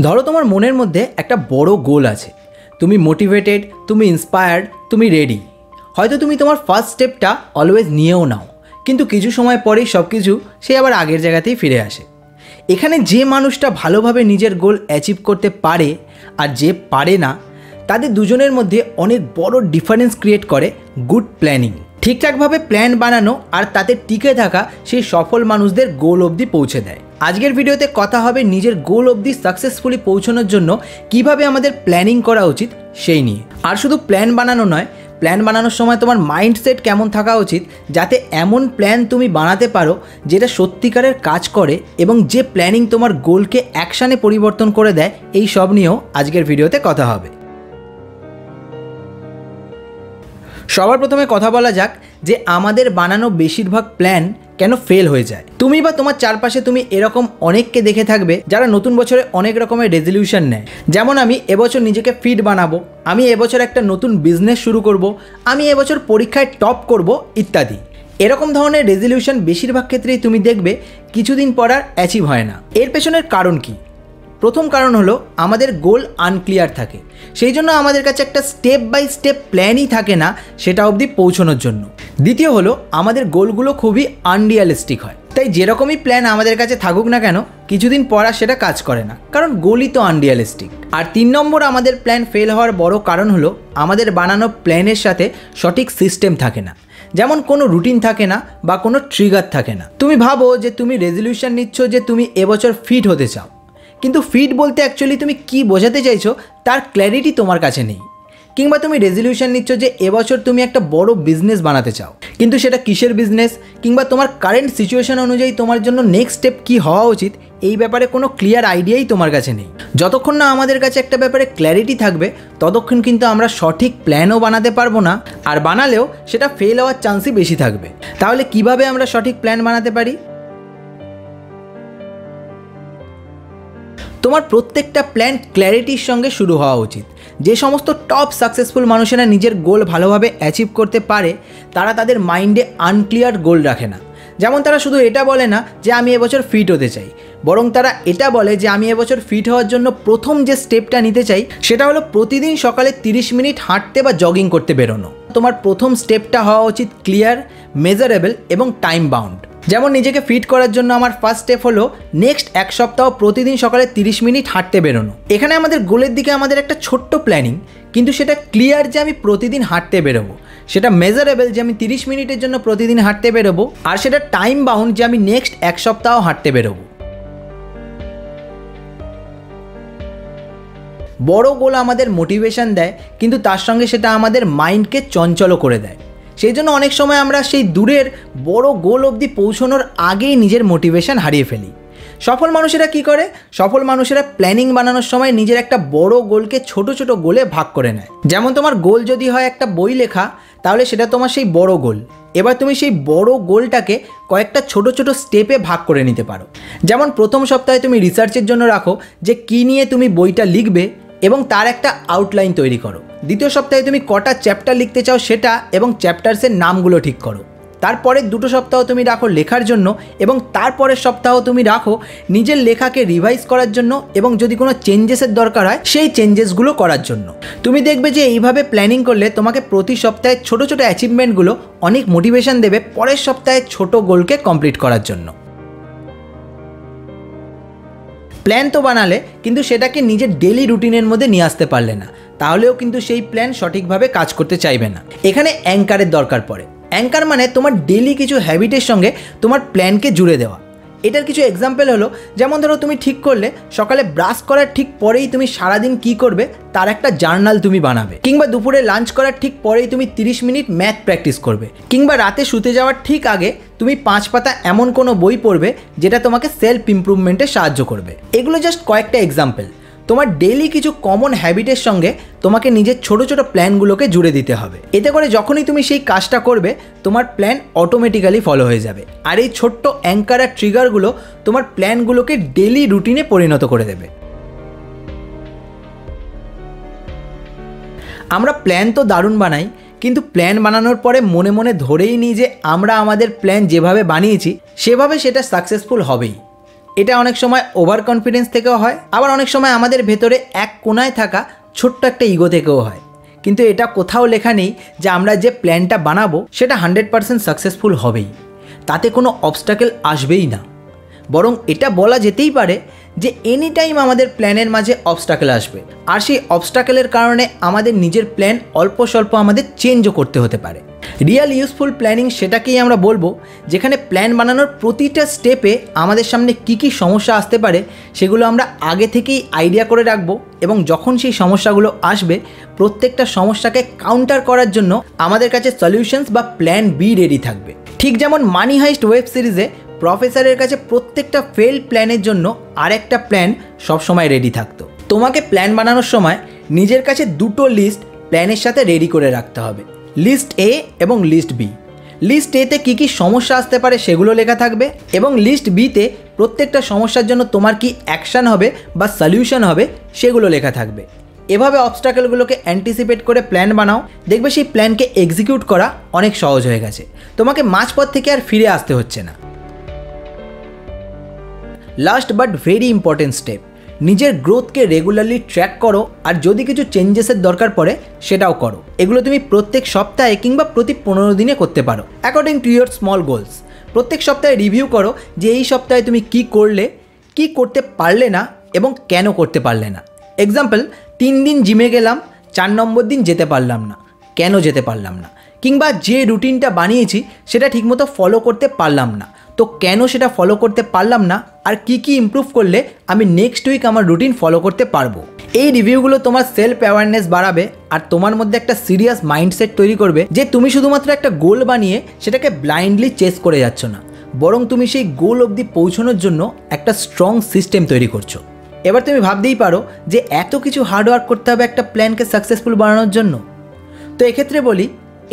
ধরো তোমার মনের মধ্যে একটা বড় গোল আছে, তুমি মোটিভেটেড, তুমি ইন্সপায়ার্ড, তুমি রেডি। হয়তো তুমি তোমার ফার্স্ট স্টেপটা অলওয়েজ নিয়েও নাও, কিন্তু কিছু সময় পরেই সব কিছু সে আবার আগের জায়গাতেই ফিরে আসে। এখানে যে মানুষটা ভালোভাবে নিজের গোল অ্যাচিভ করতে পারে আর যে পারে না, তাদের দুজনের মধ্যে অনেক বড় ডিফারেন্স ক্রিয়েট করে গুড প্ল্যানিং। ঠিকঠাকভাবে প্ল্যান বানানো আর তাতে টিকে থাকা সেই সফল মানুষদের গোল অবধি পৌঁছে দেয়। আজকের ভিডিওতে কথা হবে নিজের গোল অবধি সাকসেসফুলি পৌঁছানোর জন্য কিভাবে আমাদের প্ল্যানিং করা উচিত সেই নিয়ে। আর শুধু প্ল্যান বানানো নয়, প্ল্যান বানানোর সময় তোমার মাইন্ডসেট কেমন থাকা উচিত যাতে এমন প্ল্যান তুমি বানাতে পারো যেটা সত্যিকারের কাজ করে এবং যে প্ল্যানিং তোমার গোলকে অ্যাকশানে পরিবর্তন করে দেয়, এই সব নিয়েও আজকের ভিডিওতে কথা হবে। সবার প্রথমে কথা বলা যাক যে আমাদের বানানো বেশিরভাগ প্ল্যান কেন ফেল হয়ে যায়। তুমি বা তোমার চারপাশে তুমি এরকম অনেককে দেখে থাকবে যারা নতুন বছরে অনেক রকমের রেজলিউশন নেয়, যেমন আমি এবছর নিজেকে ফিট বানাবো, আমি এবছর একটা নতুন বিজনেস শুরু করব, আমি এবছর পরীক্ষায় টপ করব ইত্যাদি। এরকম ধরনের রেজলিউশন বেশিরভাগ ক্ষেত্রেই তুমি দেখবে কিছুদিন পর আর অ্যাচিভ হয় না। এর পেছনের কারণ কি? প্রথম কারণ হলো আমাদের গোল আনক্লিয়ার থাকে, সেই জন্য আমাদের কাছে একটা স্টেপ বাই স্টেপ প্ল্যানই থাকে না সেটা অবধি পৌঁছানোর জন্য। দ্বিতীয় হলো আমাদের গোলগুলো খুবই আনরিয়ালিস্টিক হয়, তাই যেরকমই প্ল্যান আমাদের কাছে থাকুক না কেন কিছুদিন পর আর সেটা কাজ করে না, কারণ গোলই তো আনরিয়ালিস্টিক। আর 3 নম্বর আমাদের প্ল্যান ফেল হওয়ার বড় কারণ হলো আমাদের বানানো প্ল্যানের সাথে সঠিক সিস্টেম থাকে না, যেমন কোনো রুটিন থাকে না বা কোনো ট্রিগার থাকে না। তুমি ভাবো যে তুমি রেজলিউশন নিচ্ছ যে তুমি এবছর ফিট হতে চাও, কিন্তু ফিট বলতে অ্যাকচুয়ালি তুমি কি বোঝাতে চাইছো তার ক্ল্যারিটি তোমার কাছে নেই। কিংবা তুমি রেজলিউশন নিচ্ছ যে এবছর তুমি একটা বড় বিজনেস বানাতে চাও, কিন্তু সেটা কিসের বিজনেস কিংবা তোমার কারেন্ট সিচুয়েশন অনুযায়ী তোমার জন্য নেক্সট স্টেপ কী হওয়া উচিত এই ব্যাপারে কোনো ক্লিয়ার আইডিয়াই তোমার কাছে নেই। যতক্ষণ না আমাদের কাছে একটা ব্যাপারে ক্ল্যারিটি থাকবে ততক্ষণ কিন্তু আমরা সঠিক প্ল্যানও বানাতে পারবো না, আর বানালেও সেটা ফেল হওয়ার চান্সই বেশি থাকবে। তাহলে কিভাবে আমরা সঠিক প্ল্যান বানাতে পারি? তোমার প্রত্যেকটা প্ল্যান ক্ল্যারিটির সঙ্গে শুরু হওয়া উচিত। যে সমস্ত টপ সাকসেসফুল মানুষেরা নিজের গোল ভালোভাবে অ্যাচিভ করতে পারে তারা তাদের মাইন্ডে আনক্লিয়ার গোল রাখে না। যেমন তারা শুধু এটা বলে না যে আমি এবছর ফিট হতে চাই, বরং তারা এটা বলে যে আমি এবছর ফিট হওয়ার জন্য প্রথম যে স্টেপটা নিতে চাই সেটা হলো প্রতিদিন সকালে 30 মিনিট হাঁটতে বা জগিং করতে বেরোনো। তোমার প্রথম স্টেপটা হওয়া উচিত ক্লিয়ার, মেজারেবল এবং টাইম বাউন্ড। যেমন নিজেকে ফিট করার জন্য আমার ফার্স্ট স্টেপ হলো নেক্সট 1 সপ্তাহ প্রতিদিন সকালে 30 মিনিট হাঁটতে বেরোনো। এখানে আমাদের গোলের দিকে আমাদের একটা ছোট্ট প্ল্যানিং, কিন্তু সেটা ক্লিয়ার যে আমি প্রতিদিন হাঁটতে বেরোবো, সেটা মেজারেবল যে আমি 30 মিনিটের জন্য প্রতিদিন হাঁটতে বেরোবো, আর সেটা টাইম বাউন্ড যে আমি নেক্সট 1 সপ্তাহ হাঁটতে বেরোবো। বড় গোল আমাদের মোটিভেশন দেয়, কিন্তু তার সঙ্গে সেটা আমাদের মাইন্ডকে চঞ্চলও করে দেয়। সেই জন্য অনেক সময় আমরা সেই দূরের বড় গোল অবধি পৌঁছানোর আগেই নিজের মোটিভেশন হারিয়ে ফেলি। সফল মানুষেরা কি করে? সফল মানুষেরা প্ল্যানিং বানানোর সময় নিজের একটা বড় গোলকে ছোট ছোট গোলে ভাগ করে নেয়। যেমন তোমার গোল যদি হয় একটা বই লেখা, তাহলে সেটা তোমার সেই বড় গোল। এবার তুমি সেই বড় গোলটাকে কয়েকটা ছোট ছোট স্টেপে ভাগ করে নিতে পারো। যেমন প্রথম সপ্তাহে তুমি রিসার্চের জন্য রাখো যে কী নিয়ে তুমি বইটা লিখবে এবং তার একটা আউটলাইন তৈরি করো। দ্বিতীয় সপ্তাহে তুমি কটা চ্যাপ্টার লিখতে চাও সেটা এবং চ্যাপ্টার্সের নামগুলো ঠিক করো। তারপরের 2 সপ্তাহ তুমি রাখো লেখার জন্য এবং তারপরের সপ্তাহ তুমি রাখো নিজের লেখাকে রিভাইজ করার জন্য এবং যদি কোনো চেঞ্জেসের দরকার হয় সেই চেঞ্জেসগুলো করার জন্য। তুমি দেখবে যে এইভাবে প্ল্যানিং করলে তোমাকে প্রতি সপ্তাহে ছোট ছোট অ্যাচিভমেন্টগুলো অনেক মোটিভেশন দেবে পরের সপ্তাহে ছোট গোলকে কমপ্লিট করার জন্য। প্ল্যান তো বানালে কিন্তু সেটাকে নিজের ডেলি রুটিনের মধ্যে নিয়ে আসতে পারলে না, তাহলেও কিন্তু সেই প্ল্যান সঠিকভাবে কাজ করতে চাইবে না। এখানে অ্যাঙ্কারের দরকার পড়ে। অ্যাঙ্কার মানে তোমার ডেলি কিছু হ্যাবিটের সঙ্গে তোমার প্ল্যানকে জুড়ে দেওয়া। এটার কিছু এক্সাম্পল হলো, যেমন ধরো তুমি ঠিক করলে সকালে ব্রাশ করার ঠিক পরেই তুমি সারাদিন কী করবে তার একটা জার্নাল তুমি বানাবে, কিংবা দুপুরে লাঞ্চ করার ঠিক পরেই তুমি 30 মিনিট ম্যাথ প্র্যাকটিস করবে, কিংবা রাতে শুতে যাওয়ার ঠিক আগে তুমি 5 পাতা এমন কোনো বই পড়বে যেটা তোমাকে সেলফ ইমপ্রুভমেন্টে সাহায্য করবে। এগুলো জাস্ট কয়েকটা এক্সাম্পল। তোমার ডেইলি কিছু কমন হ্যাবিটের সঙ্গে তোমাকে নিজের ছোট ছোট প্ল্যানগুলোকে জুড়ে দিতে হবে। এতে করে যখনই তুমি সেই কাজটা করবে তোমার প্ল্যান অটোমেটিক্যালি ফলো হয়ে যাবে, আর এই ছোট্ট অ্যাঙ্কার আর ট্রিগারগুলো তোমার প্ল্যানগুলোকে ডেইলি রুটিনে পরিণত করে দেবে। আমরা প্ল্যান তো দারুণ বানাই, কিন্তু প্ল্যান বানানোর পরে মনে মনে ধরেই নিই যে আমরা আমাদের প্ল্যান যেভাবে বানিয়েছি সেভাবে সেটা সাকসেসফুল হবেই। এটা অনেক সময় ওভার কনফিডেন্স থেকেও হয়, আবার অনেক সময় আমাদের ভেতরে এক কোনায় থাকা ছোট্ট একটা ইগো থেকেও হয়। কিন্তু এটা কোথাও লেখা নেই যে আমরা যে প্ল্যানটা বানাবো সেটা 100% সাকসেসফুল হবেই, তাতে কোনো অবস্টাকেল আসবেই না। বরং এটা বলা যেতেই পারে যে এনি টাইম আমাদের প্ল্যানের মাঝে অবস্টাকেল আসবে, আর সেই অবস্টাকেলের কারণে আমাদের নিজের প্ল্যান অল্প স্বল্প আমাদের চেঞ্জও করতে হতে পারে। রিয়েল ইউজফুল প্ল্যানিং সেটাকেই আমরা বলবো যেখানে প্ল্যান বানানোর প্রতিটা স্টেপে আমাদের সামনে কী সমস্যা আসতে পারে সেগুলো আমরা আগে থেকেই আইডিয়া করে রাখবো, এবং যখন সেই সমস্যাগুলো আসবে প্রত্যেকটা সমস্যাকে কাউন্টার করার জন্য আমাদের কাছে সলিউশনস বা প্ল্যান বি রেডি থাকবে। ঠিক যেমন মানি হাইস্ট ওয়েব সিরিজে প্রফেসরের কাছে প্রত্যেকটা ফেল প্ল্যানের জন্য আরেকটা প্ল্যান সবসময় রেডি থাকতো। তোমাকে প্ল্যান বানানোর সময় নিজের কাছে দুটো লিস্ট প্ল্যানের সাথে রেডি করে রাখতে হবে, লিস্ট এ এবং লিস্ট বি। লিস্ট এতে কী সমস্যা আসতে পারে সেগুলো লেখা থাকবে, এবং লিস্ট বিতে প্রত্যেকটা সমস্যার জন্য তোমার কি অ্যাকশান হবে বা সলিউশন হবে সেগুলো লেখা থাকবে। এভাবে অবস্টাকেলগুলোকে অ্যান্টিসিপেট করে প্ল্যান বানাও, দেখবে সেই প্ল্যানকে এক্সিকিউট করা অনেক সহজ হয়ে গেছে, তোমাকে মাঝপথ থেকে আর ফিরে আসতে হচ্ছে না। Last but very important step, নিজের গ্রোথকে রেগুলারলি ট্র্যাক করো, আর যদি কিছু চেঞ্জেসের দরকার পড়ে সেটাও করো। এগুলো তুমি প্রত্যেক সপ্তাহে কিংবা প্রতি 15 দিনে করতে পারো according to your small goals. প্রত্যেক সপ্তাহে রিভিউ করো যে এই সপ্তাহে তুমি কি করলে, কি করতে পারলে না এবং কেন করতে পারলে না। এক্সাম্পল, 3 দিন জিমে গেলাম, 4 নম্বর দিন যেতে পারলাম না, কেন যেতে পারলাম না, কিংবা যে রুটিনটা বানিয়েছি সেটা ঠিকমতো ফলো করতে পারলাম না, তো কেন সেটা ফলো করতে পারলাম না, আর কি ইমপ্রুভ করলে আমি নেক্সট উইক আমার রুটিন ফলো করতে পারবো। এই রিভিউগুলো তোমার সেলফ অ্যাওয়ারনেস বাড়াবে আর তোমার মধ্যে একটা সিরিয়াস মাইন্ডসেট তৈরি করবে যে তুমি শুধুমাত্র একটা গোল বানিয়ে সেটাকে ব্লাইন্ডলি চেস করে যাচ্ছ না, বরং তুমি সেই গোল অবধি পৌঁছানোর জন্য একটা স্ট্রং সিস্টেম তৈরি করছো। এবার তুমি ভাবতেই পারো যে এত কিছু হার্ডওয়ার্ক করতে হবে একটা প্ল্যানকে সাকসেসফুল বানানোর জন্য। তো এক্ষেত্রে বলি,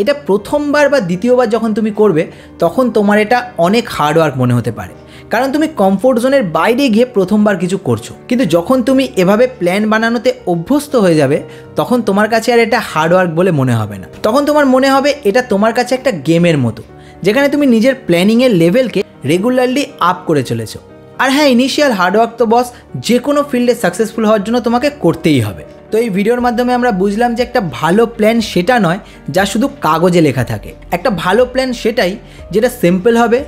এটা প্রথমবার বা দ্বিতীয়বার যখন তুমি করবে তখন তোমার এটা অনেক হার্ডওয়ার্ক মনে হতে পারে, কারণ তুমি কমফোর্ট জোনের বাইরে গিয়ে প্রথমবার কিছু করছো। কিন্তু যখন তুমি এভাবে প্ল্যান বানানোতে অভ্যস্ত হয়ে যাবে তখন তোমার কাছে আর এটা হার্ডওয়ার্ক বলে মনে হবে না, তখন তোমার মনে হবে এটা তোমার কাছে একটা গেমের মতো, যেখানে তুমি নিজের প্ল্যানিংয়ের লেভেলকে রেগুলারলি আপ করে চলেছো। আর হ্যাঁ, ইনিশিয়াল হার্ডওয়ার্ক তো বস যে কোনো ফিল্ডে সাকসেসফুল হওয়ার জন্য তোমাকে করতেই হবে। তো এই ভিডিওর মাধ্যমে আমরা বুঝলাম যে একটা ভালো প্ল্যান সেটা নয় যা শুধু কাগজে লেখা থাকে। একটা ভালো প্ল্যান সেটাই যেটা সিম্পল হবে,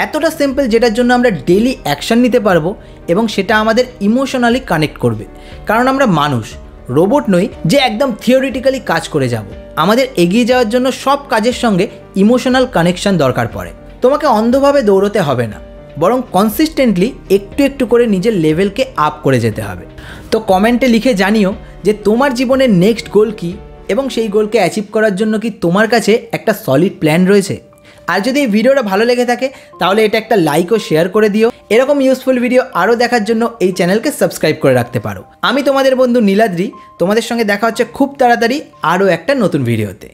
এতটা সিম্পল যেটার জন্য আমরা ডেলি অ্যাকশন নিতে পারবো, এবং সেটা আমাদের ইমোশনালি কানেক্ট করবে। কারণ আমরা মানুষ, রোবট নই যে একদম থিওরিটিক্যালি কাজ করে যাব। আমাদের এগিয়ে যাওয়ার জন্য সব কাজের সঙ্গে ইমোশনাল কানেকশন দরকার পড়ে। তোমাকে অন্ধভাবে দৌড়তে হবে না, বরং কনসিস্টেন্টলি একটু একটু করে নিজের লেভেলকে আপ করে যেতে হবে। তো কমেন্টে লিখে জানিও যে তোমার জীবনের নেক্সট গোল কী, এবং সেই গোলকে অ্যাচিভ করার জন্য কি তোমার কাছে একটা সলিড প্ল্যান রয়েছে। আর যদি এই ভিডিওটা ভালো লেগে থাকে তাহলে এটা একটা লাইক ও শেয়ার করে দিও। এরকম ইউজফুল ভিডিও আরও দেখার জন্য এই চ্যানেলকে সাবস্ক্রাইব করে রাখতে পারো। আমি তোমাদের বন্ধু নীলাদ্রি, তোমাদের সঙ্গে দেখা হচ্ছে খুব তাড়াতাড়ি আরও একটা নতুন ভিডিওতে।